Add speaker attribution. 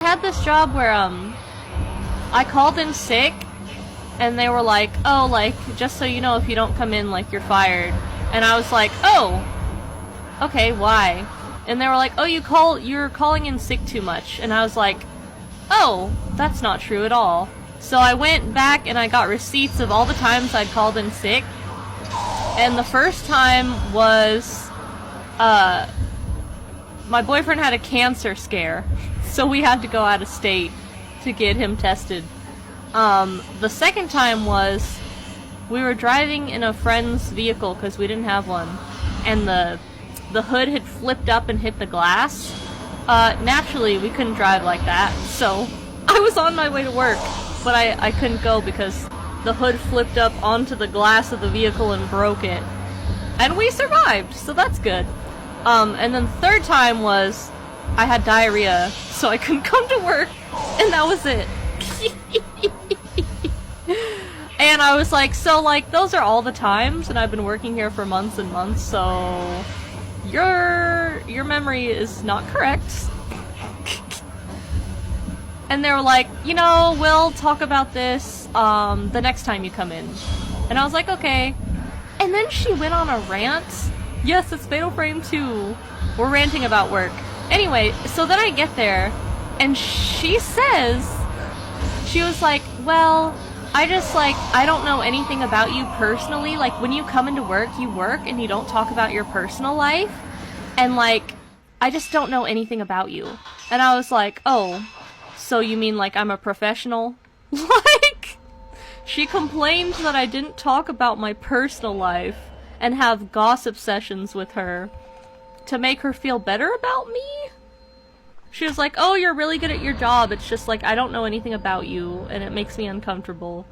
Speaker 1: had this job where, I called in sick, and they were like, oh, like, just so you know, if you don't come in, like, you're fired. And I was like, oh, okay, why? And they were like, oh, you're calling in sick too much. And I was like, oh, that's not true at all. So I went back and I got receipts of all the times I'd called in sick. And the first time was, my boyfriend had a cancer scare, so we had to go out of state to get him tested. The second time was, we were driving in a friend's vehicle because we didn't have one, and the hood had flipped up and hit the glass. Naturally, we couldn't drive like that, so I was on my way to work, but I couldn't go because the hood flipped up onto the glass of the vehicle and broke it. And we survived, so that's good. And then the third time was, I had diarrhea, so I couldn't come to work, and that was it. And I was like, so, like, those are all the times, and I've been working here for months and months, so your memory is not correct. And they were like, you know, we'll talk about this the next time you come in. And I was like, okay. And then she went on a rant. Yes, it's Fatal Frame 2. We're ranting about work. Anyway, so then I get there, and she says, she was like, well, I don't know anything about you personally. Like, when you come into work, you work, and you don't talk about your personal life. And, like, I just don't know anything about you. And I was like, oh, so you mean, like, I'm a professional? Like, she complained that I didn't talk about my personal life and have gossip sessions with her to make her feel better about me? She was like, oh, you're really good at your job, it's just like, I don't know anything about you, and it makes me uncomfortable.